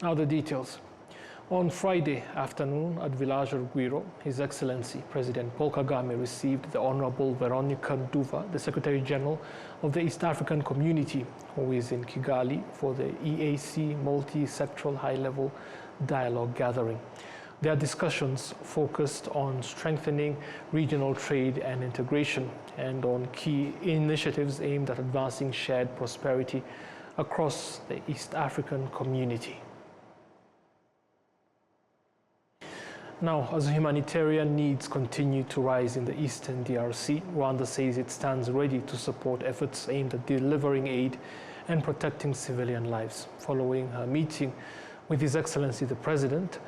Now the details. On Friday afternoon at Village Rugwiro, His Excellency President Paul Kagame received the Honorable Veronica Nduva, the Secretary General of the East African Community, who is in Kigali for the EAC multi-sectoral high-level dialogue gathering. Their discussions focused on strengthening regional trade and integration and on key initiatives aimed at advancing shared prosperity across the East African community. Now, as humanitarian needs continue to rise in the eastern DRC, Rwanda says it stands ready to support efforts aimed at delivering aid and protecting civilian lives. Following her meeting with His Excellency the President,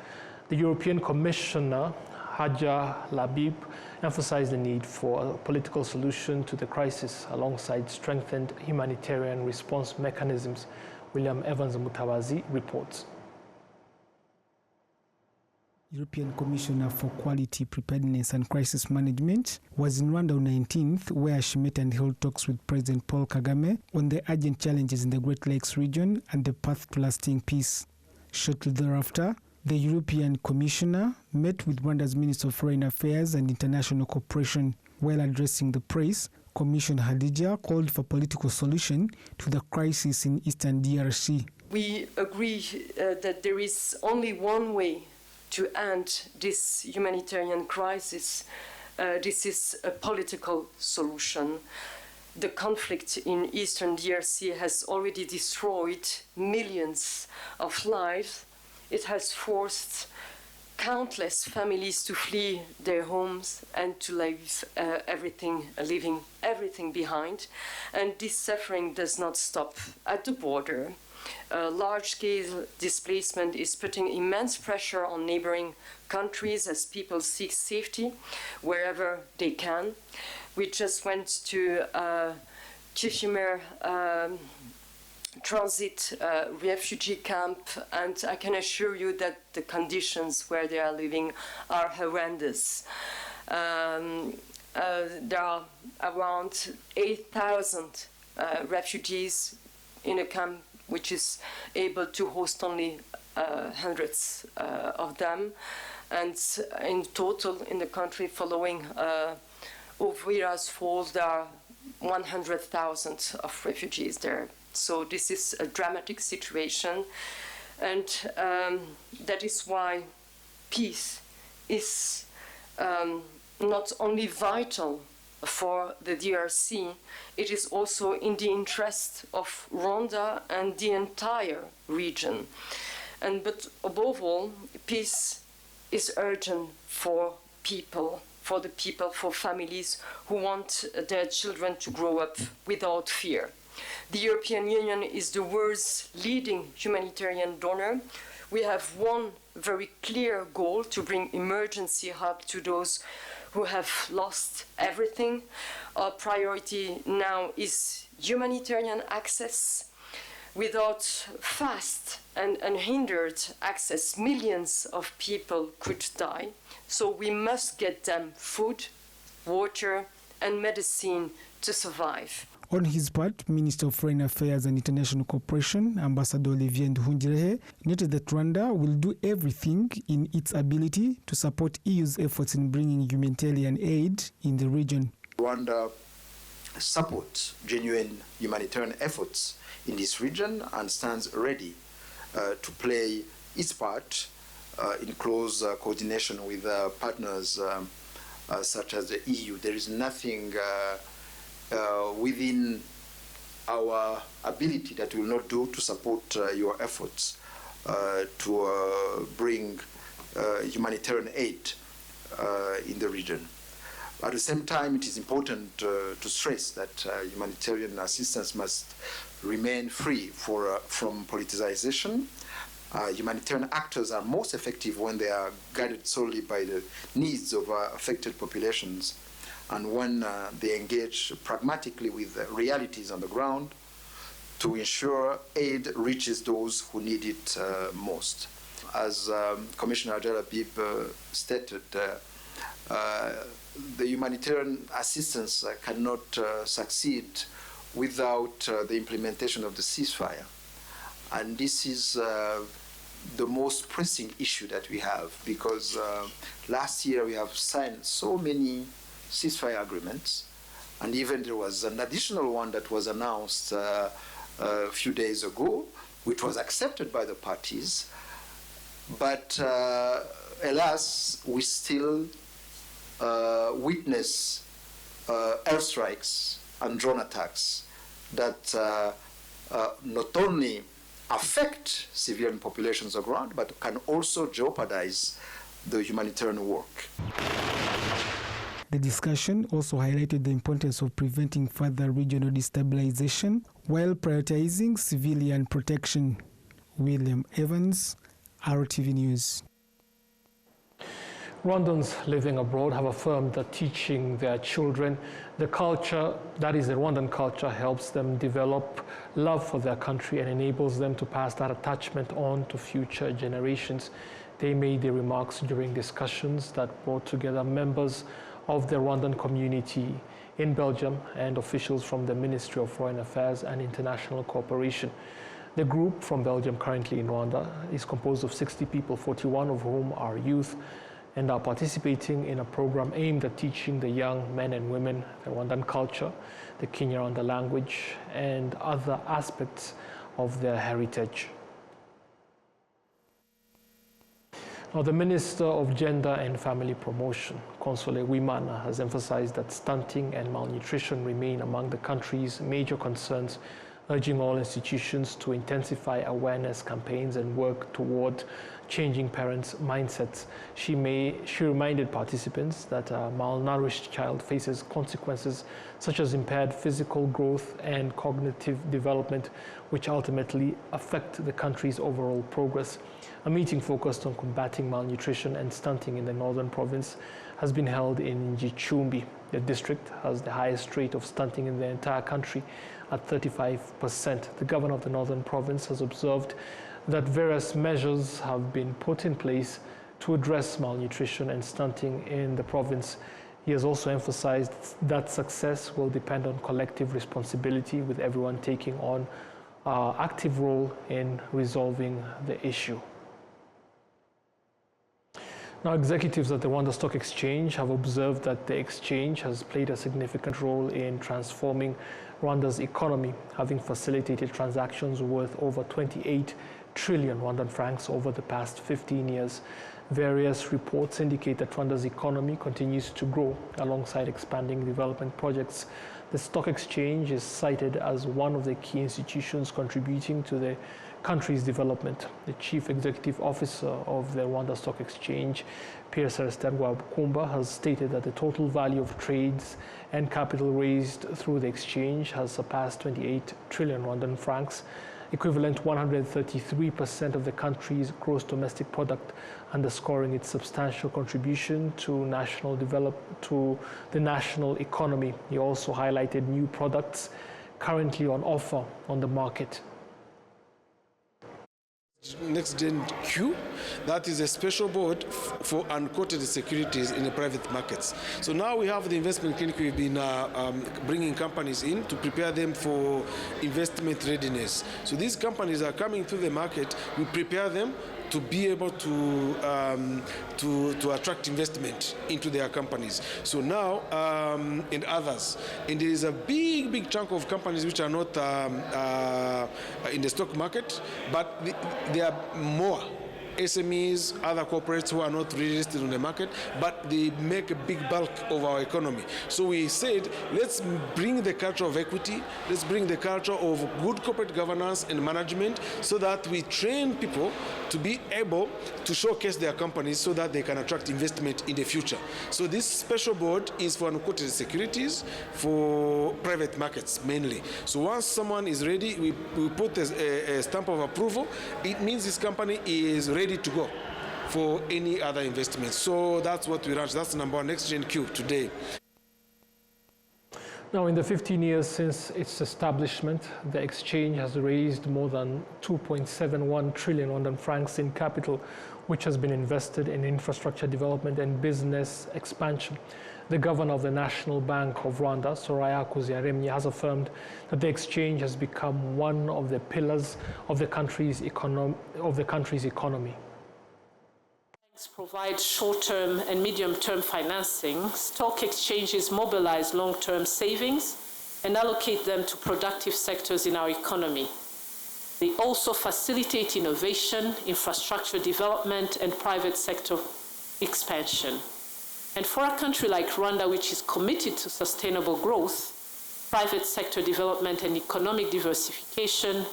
the European Commissioner Haja Labib emphasized the need for a political solution to the crisis alongside strengthened humanitarian response mechanisms. William Evans Mutawazi reports. European Commissioner for Quality, Preparedness and Crisis Management was in Rwanda on 19th, where she met and held talks with President Paul Kagame on the urgent challenges in the Great Lakes region and the path to lasting peace. Shortly thereafter, the European Commissioner met with Rwanda's Minister of Foreign Affairs and International Cooperation. While addressing the press, Commissioner Hadija called for a political solution to the crisis in eastern DRC. We agree that there is only one way to end this humanitarian crisis. This is a political solution. The conflict in eastern DRC has already destroyed millions of lives. It has forced countless families to flee their homes and to leave leaving everything behind. And this suffering does not stop at the border. Large-scale displacement is putting immense pressure on neighboring countries as people seek safety wherever they can. We just went to Chichimer transit refugee camp, and I can assure you that the conditions where they are living are horrendous. There are around 8,000 refugees in a camp which is able to host only hundreds of them. And in total, in the country following Uvira's falls, there are 100,000 of refugees there. So this is a dramatic situation. And that is why peace is not only vital for the DRC, it is also in the interest of Rwanda and the entire region. But above all, peace is urgent for people, for families who want their children to grow up without fear. The European Union is the world's leading humanitarian donor. We have one very clear goal: to bring emergency help to those who have lost everything. Our priority now is humanitarian access. Without fast and unhindered access, millions of people could die. So we must get them food, water, and medicine to survive. On his part, Minister of Foreign Affairs and International Cooperation, Ambassador Olivier Nduhungirehe, noted that Rwanda will do everything in its ability to support EU's efforts in bringing humanitarian aid in the region. Rwanda supports genuine humanitarian efforts in this region and stands ready to play its part in close coordination with partners such as the EU. There is nothing within our ability that we will not do to support your efforts to bring humanitarian aid in the region. At the same time, it is important to stress that humanitarian assistance must remain free from politicization. Humanitarian actors are most effective when they are guided solely by the needs of affected populations, and when they engage pragmatically with the realities on the ground to ensure aid reaches those who need it most. As Commissioner Haja Labib stated, the humanitarian assistance cannot succeed without the implementation of the ceasefire. And this is the most pressing issue that we have, because last year we have signed so many ceasefire agreements, and even there was an additional one that was announced a few days ago, which was accepted by the parties. But alas, we still witness airstrikes and drone attacks that not only affect civilian populations on the ground, but can also jeopardize the humanitarian work. The discussion also highlighted the importance of preventing further regional destabilization while prioritizing civilian protection. William Evans, RTV News. Rwandans living abroad have affirmed that teaching their children the culture, that is the Rwandan culture, helps them develop love for their country and enables them to pass that attachment on to future generations. They made the remarks during discussions that brought together members of the Rwandan community in Belgium and officials from the Ministry of Foreign Affairs and International Cooperation. The group from Belgium currently in Rwanda is composed of 60 people, 41 of whom are youth, and are participating in a program aimed at teaching the young men and women the Rwandan culture, the Kinyarwanda language, and other aspects of their heritage. Now, the Minister of Gender and Family Promotion, Console Wimana, has emphasized that stunting and malnutrition remain among the country's major concerns, urging all institutions to intensify awareness campaigns and work toward changing parents' mindsets. She reminded participants that a malnourished child faces consequences such as impaired physical growth and cognitive development, which ultimately affect the country's overall progress. A meeting focused on combating malnutrition and stunting in the northern province has been held in Gicumbi. The district has the highest rate of stunting in the entire country at 35%. The governor of the northern province has observed that various measures have been put in place to address malnutrition and stunting in the province. He has also emphasized that success will depend on collective responsibility, with everyone taking on an active role in resolving the issue. Now, executives at the Rwanda Stock Exchange have observed that the exchange has played a significant role in transforming Rwanda's economy, having facilitated transactions worth over 28 trillion Rwandan francs over the past 15 years. Various reports indicate that Rwanda's economy continues to grow alongside expanding development projects. The stock exchange is cited as one of the key institutions contributing to the country's development. The Chief Executive Officer of the Rwanda Stock Exchange, Pierre Celestin Kumba, has stated that the total value of trades and capital raised through the exchange has surpassed 28 trillion Rwandan francs, equivalent 133% of the country's gross domestic product, underscoring its substantial contribution to the national economy. He also highlighted new products currently on offer on the market. Next Gen Q, that is a special board for unquoted securities in the private markets. So now we have the investment clinic. We've been bringing companies in to prepare them for investment readiness. So these companies are coming to the market. We prepare them to be able to attract investment into their companies. So now, and others. And there is a big chunk of companies which are not in the stock market, but there are more SMEs, other corporates who are not really listed on the market, but they make a big bulk of our economy. So we said, let's bring the culture of equity, let's bring the culture of good corporate governance and management, so that we train people to be able to showcase their companies so that they can attract investment in the future. So this special board is for unquoted securities for private markets mainly. So once someone is ready, we put a stamp of approval. It means this company is ready to go for any other investment. So that's what we launched. That's number one, Next Gen Q today. Now, in the 15 years since its establishment, the exchange has raised more than 2.71 trillion Rwandan francs in capital, which has been invested in infrastructure development and business expansion. The governor of the National Bank of Rwanda, Soraya Kuziyaremye, has affirmed that the exchange has become one of the pillars of the country's economy. Banks provide short-term and medium-term financing. Stock exchanges mobilize long-term savings and allocate them to productive sectors in our economy. They also facilitate innovation, infrastructure development, and private sector expansion. And for a country like Rwanda, which is committed to sustainable growth, private sector development and economic diversification,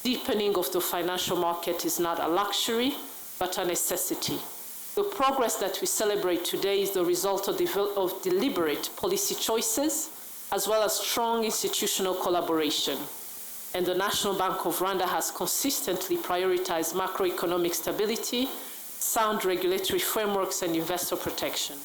deepening of the financial market is not a luxury, but a necessity. The progress that we celebrate today is the result of deliberate policy choices, as well as strong institutional collaboration. And the National Bank of Rwanda has consistently prioritized macroeconomic stability, sound regulatory frameworks, and investor protection.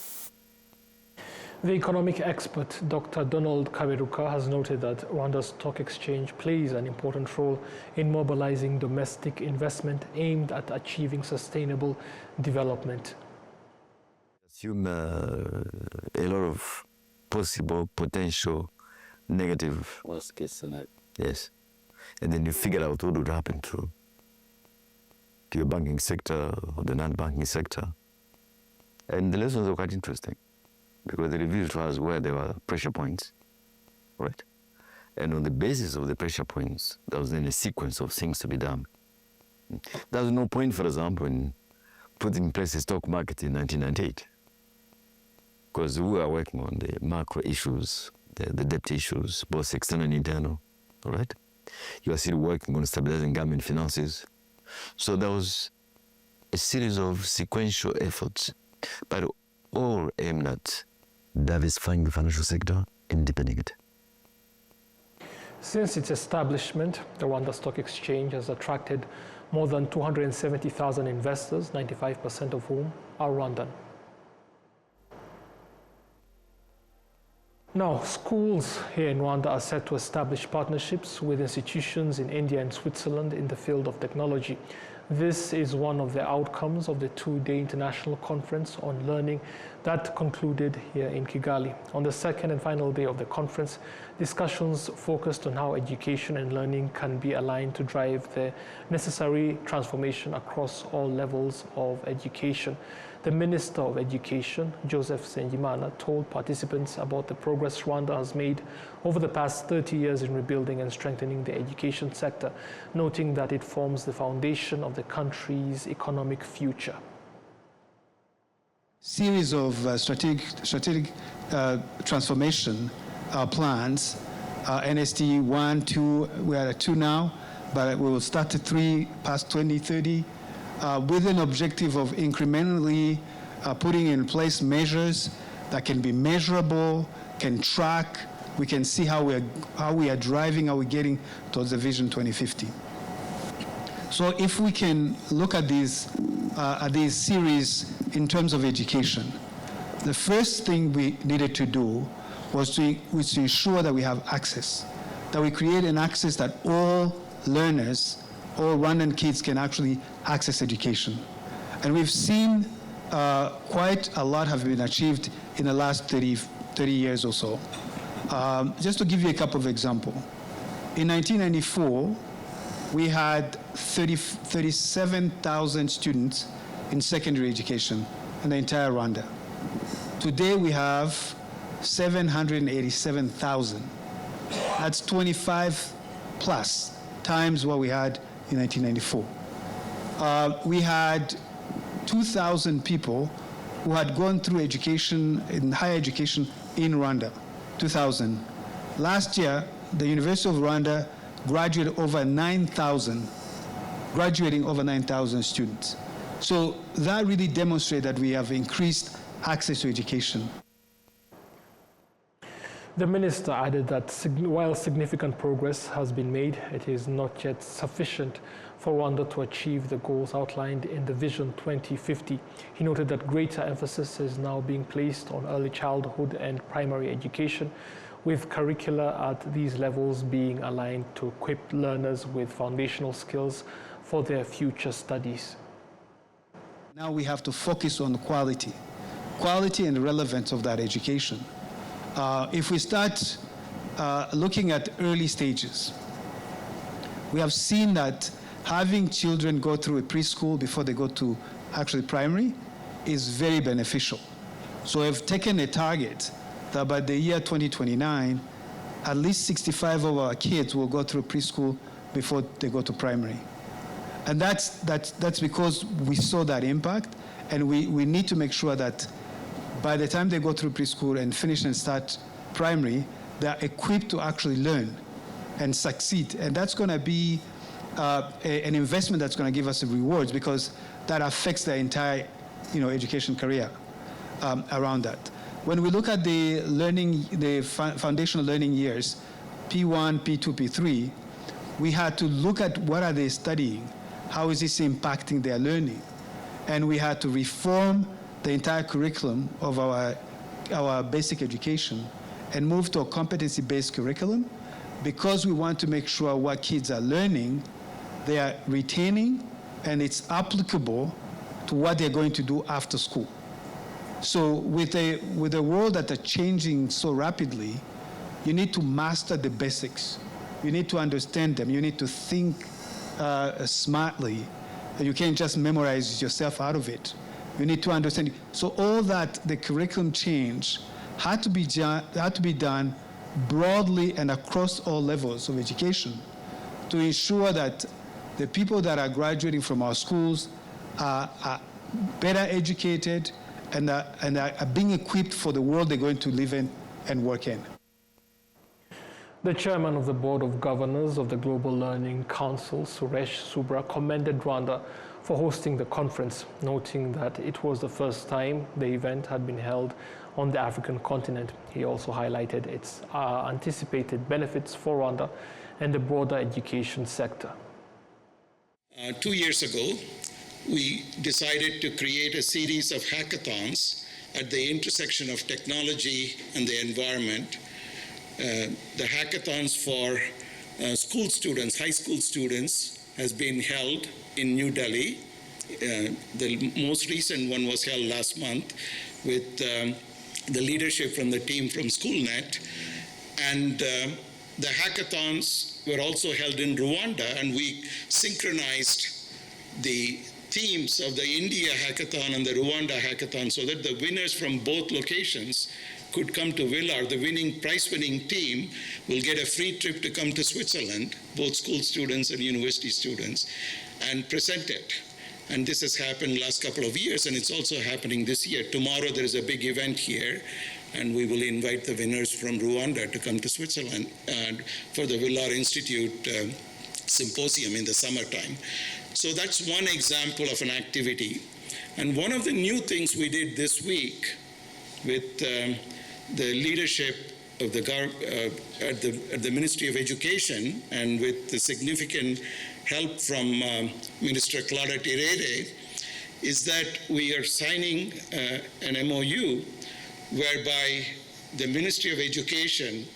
The economic expert, Dr. Donald Kaberuka, has noted that Rwanda's stock exchange plays an important role in mobilizing domestic investment aimed at achieving sustainable development. Assume a lot of possible, potential, negative worst case scenario. Yes. And then you figure out what would happen to your banking sector or the non-banking sector. And the lessons are quite interesting because they revealed to us where there were pressure points, right? And on the basis of the pressure points, there was then a sequence of things to be done. There was no point, for example, in putting in place a stock market in 1998 because we were working on the macro issues, the debt issues, both external and internal, all right? You are still working on stabilizing government finances. So there was a series of sequential efforts, but all aimed at diversifying the financial sector and deepening it. Since its establishment, the Rwanda Stock Exchange has attracted more than 270,000 investors, 95% of whom are Rwandan. Now, schools here in Rwanda are set to establish partnerships with institutions in India and Switzerland in the field of technology. This is one of the outcomes of the two-day international conference on learning that concluded here in Kigali. On the second and final day of the conference, discussions focused on how education and learning can be aligned to drive the necessary transformation across all levels of education. The Minister of Education, Joseph Nsengimana, told participants about the progress Rwanda has made over the past 30 years in rebuilding and strengthening the education sector, noting that it forms the foundation of the country's economic future. Series of strategic transformation plans, NST 1, 2, we are at 2 now, but we will start at 3 past 2030. With an objective of incrementally putting in place measures that can be measurable, can track, we can see how we are driving, how we're getting towards the Vision 2050. So if we can look at these series in terms of education, the first thing we needed to do was to ensure that we have access, that we create an access that all learners, all Rwandan kids can actually access education. And we've seen quite a lot have been achieved in the last 30 years or so. Just to give you a couple of examples. In 1994, we had 37,000 students in secondary education in the entire Rwanda. Today we have 787,000. That's 25 plus times what we had in 1994. We had 2,000 people who had gone through education, in higher education in Rwanda, 2,000. Last year, the University of Rwanda graduating over 9,000 students. So that really demonstrates that we have increased access to education. The minister added that while significant progress has been made, it is not yet sufficient for Rwanda to achieve the goals outlined in the Vision 2050. He noted that greater emphasis is now being placed on early childhood and primary education, with curricula at these levels being aligned to equip learners with foundational skills for their future studies. Now we have to focus on quality and relevance of that education. If we start looking at early stages, we have seen that having children go through a preschool before they go to actually primary is very beneficial. So we've taken a target that by the year 2029, at least 65 of our kids will go through preschool before they go to primary. And that's because we saw that impact, and we need to make sure that by the time they go through preschool and finish and start primary, they're equipped to actually learn and succeed. And that's going to be an investment that's going to give us the rewards, because that affects their entire education career around that. When we look at the foundational learning years, P1, P2, P3, we had to look at what are they studying, how is this impacting their learning, and we had to reform the entire curriculum of our basic education and move to a competency-based curriculum, because we want to make sure what kids are learning, they are retaining, and it's applicable to what they're going to do after school. So with a world that are changing so rapidly, you need to master the basics. You need to understand them. You need to think smartly. You can't just memorize yourself out of it. You need to understand. So all that, the curriculum change had to be done broadly and across all levels of education to ensure that the people that are graduating from our schools are better educated and are being equipped for the world they're going to live in and work in. The chairman of the Board of Governors of the Global Learning Council, Suresh Subra, commended Rwanda for hosting the conference, noting that it was the first time the event had been held on the African continent. He also highlighted its anticipated benefits for Rwanda and the broader education sector. 2 years ago, we decided to create a series of hackathons at the intersection of technology and the environment. The hackathons for school students, high school students, has been held in New Delhi. The most recent one was held last month with the leadership from the team from SchoolNet. And the hackathons were also held in Rwanda, and we synchronized the themes of the India hackathon and the Rwanda hackathon so that the winners from both locations could come to Villar. The prize-winning team will get a free trip to come to Switzerland, both school students and university students, and present it. And this has happened last couple of years, and it's also happening this year. Tomorrow there is a big event here, and we will invite the winners from Rwanda to come to Switzerland and for the Villar Institute symposium in the summertime. So that's one example of an activity. And one of the new things we did this week with the leadership of at the Ministry of Education, and with the significant help from Minister Clara Tirede, is that we are signing an MOU whereby the Ministry of Education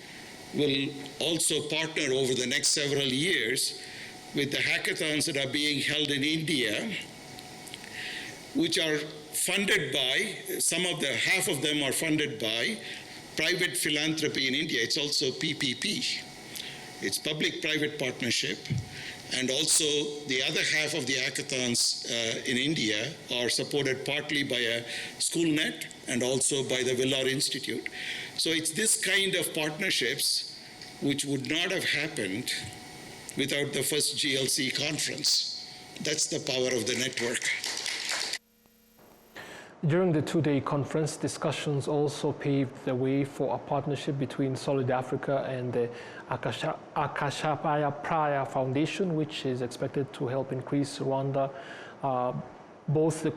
will also partner over the next several years with the hackathons that are being held in India, which are funded by, half of them are funded by private philanthropy in India. It's also PPP. It's public-private partnership. And also the other half of the hackathons in India are supported partly by a SchoolNet and also by the Villar Institute. So it's this kind of partnerships which would not have happened without the first GLC conference. That's the power of the network. During the two-day conference, discussions also paved the way for a partnership between Solid Africa and the Akashapaya Praya Foundation, which is expected to help increase Rwanda, both the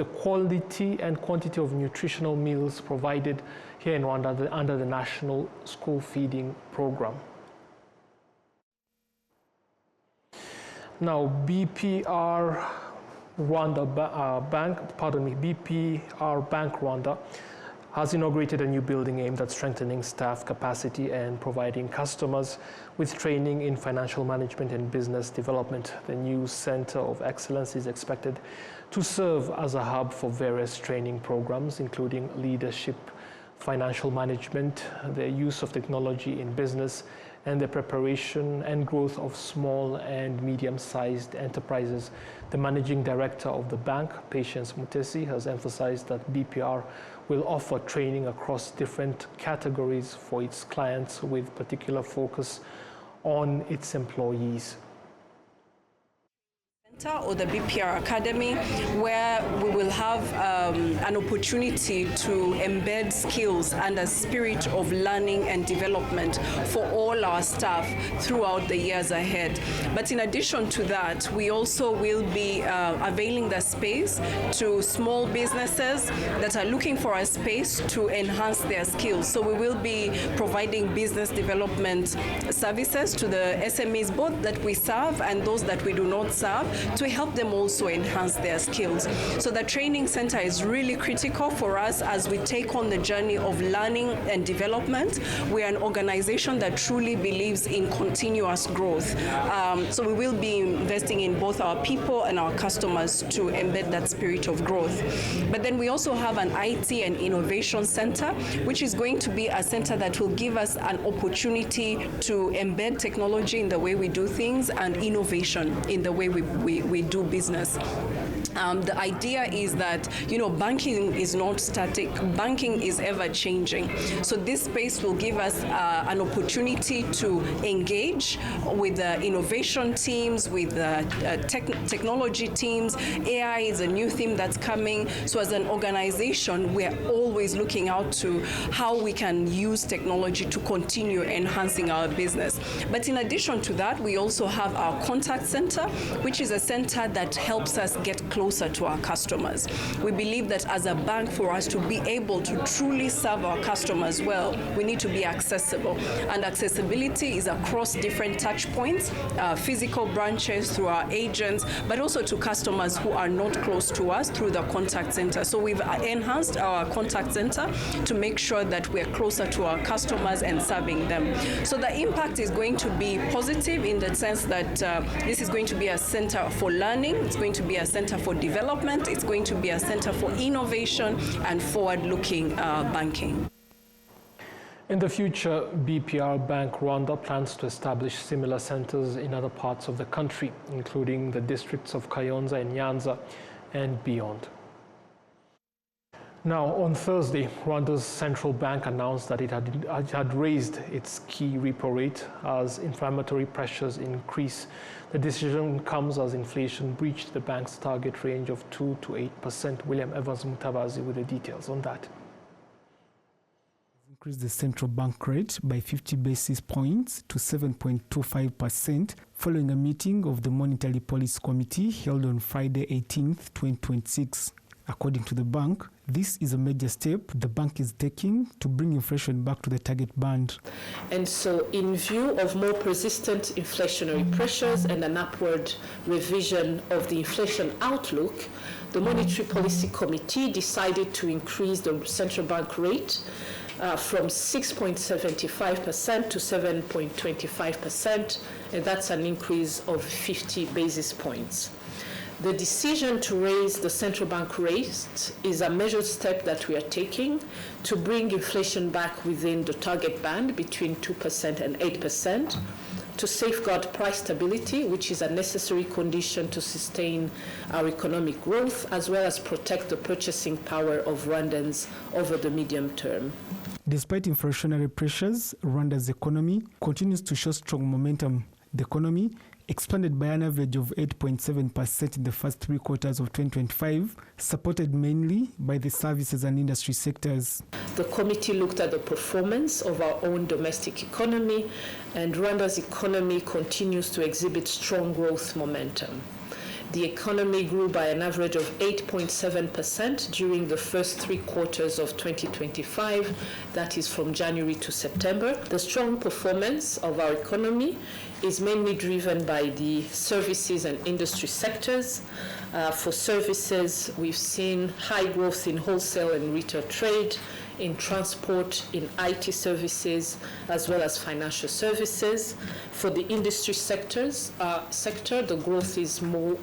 quality and quantity of nutritional meals provided here in Rwanda under the National School Feeding Program. Now, BPR Bank Rwanda has inaugurated a new building aimed at strengthening staff capacity and providing customers with training in financial management and business development. The new Center of Excellence is expected to serve as a hub for various training programs, including leadership, financial management, the use of technology in business, and the preparation and growth of small and medium-sized enterprises. The managing director of the bank, Patience Mutesi, has emphasized that BPR will offer training across different categories for its clients with particular focus on its employees. Or the BPR Academy, where we will have an opportunity to embed skills and a spirit of learning and development for all our staff throughout the years ahead. But in addition to that, we also will be availing the space to small businesses that are looking for a space to enhance their skills. So we will be providing business development services to the SMEs, both that we serve and those that we do not serve, to help them also enhance their skills. So the training center is really critical for us as we take on the journey of learning and development. We are an organization that truly believes in continuous growth. So we will be investing in both our people and our customers to embed that spirit of growth. But then we also have an IT and innovation center, which is going to be a center that will give us an opportunity to embed technology in the way we do things and innovation in the way we do business. The idea is that, banking is not static. Banking is ever changing. So this space will give us an opportunity to engage with the innovation teams, with the technology teams. AI is a new theme that's coming. So as an organization, we're always looking out to how we can use technology to continue enhancing our business. But in addition to that, we also have our contact center, which is a center that helps us get closer to our customers. We believe that as a bank, for us to be able to truly serve our customers well, we need to be accessible. And accessibility is across different touch points, physical branches, through our agents, but also to customers who are not close to us through the contact center. So we've enhanced our contact center to make sure that we're closer to our customers and serving them. So the impact is going to be positive in the sense that this is going to be a center for learning, it's going to be a center for development, it's going to be a center for innovation and forward-looking banking. In the future, BPR Bank Rwanda plans to establish similar centers in other parts of the country, including the districts of Kayonza and Nyanza and beyond. Now, on Thursday, Rwanda's central bank announced that it had raised its key repo rate as inflationary pressures increase. The decision comes as inflation breached the bank's target range of 2 to 8%. William Evans Mutabazi with the details on that. Increased the central bank rate by 50 basis points to 7.25% following a meeting of the Monetary Policy Committee held on Friday 18th, 2026. According to the bank, this is a major step the bank is taking to bring inflation back to the target band. And so in view of more persistent inflationary pressures and an upward revision of the inflation outlook, the Monetary Policy Committee decided to increase the central bank rate from 6.75% to 7.25%, and that's an increase of 50 basis points. The decision to raise the central bank rate is a measured step that we are taking to bring inflation back within the target band between 2% and 8%, to safeguard price stability, which is a necessary condition to sustain our economic growth, as well as protect the purchasing power of Rwandans over the medium term. Despite inflationary pressures, Rwanda's economy continues to show strong momentum. The economy expanded by an average of 8.7% in the first 3 quarters of 2025, supported mainly by the services and industry sectors. The committee looked at the performance of our own domestic economy, and Rwanda's economy continues to exhibit strong growth momentum. The economy grew by an average of 8.7% during the first 3 quarters of 2025, that is from January to September. The strong performance of our economy is mainly driven by the services and industry sectors. For services, we've seen high growth in wholesale and retail trade, in transport, in IT services, as well as financial services. For the industry sector, the growth is more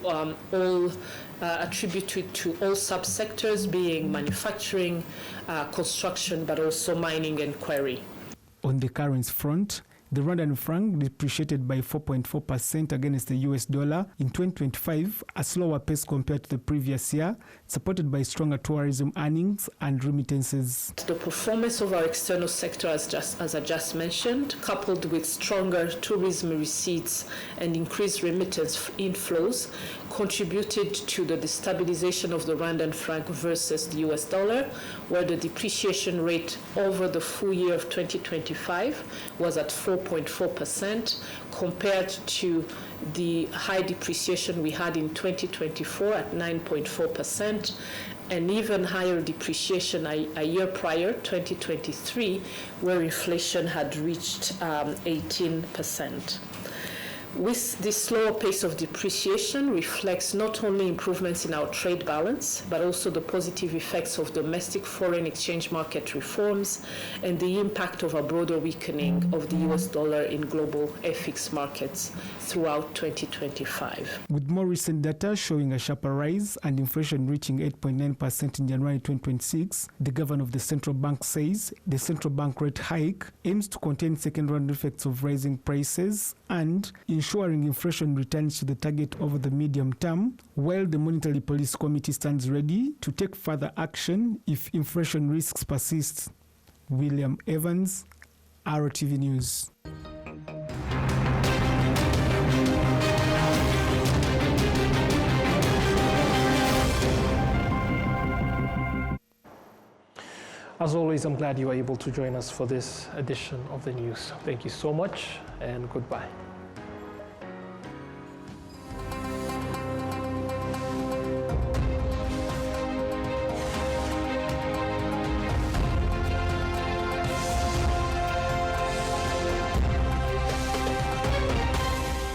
all attributed to all subsectors, being manufacturing, construction, but also mining and quarry. On the currency front, the Rwandan franc depreciated by 4.4% against the US dollar in 2025, a slower pace compared to the previous year, supported by stronger tourism earnings and remittances. The performance of our external sector, as I just mentioned, coupled with stronger tourism receipts and increased remittance inflows, contributed to the destabilization of the Rwandan franc versus the US dollar, where the depreciation rate over the full year of 2025 was at 4.4% compared to the high depreciation we had in 2024 at 9.4%, and even higher depreciation a year prior, 2023, where inflation had reached 18%. With this slower pace of depreciation reflects not only improvements in our trade balance, but also the positive effects of domestic foreign exchange market reforms and the impact of a broader weakening of the US dollar in global FX markets throughout 2025. With more recent data showing a sharper rise and inflation reaching 8.9% in January 2026, the governor of the central bank says the central bank rate hike aims to contain second-round effects of rising prices and ensuring inflation returns to the target over the medium term, while the Monetary Policy Committee stands ready to take further action if inflation risks persist. William Evans, RwandaTV News. As always, I'm glad you were able to join us for this edition of the news. Thank you so much and goodbye.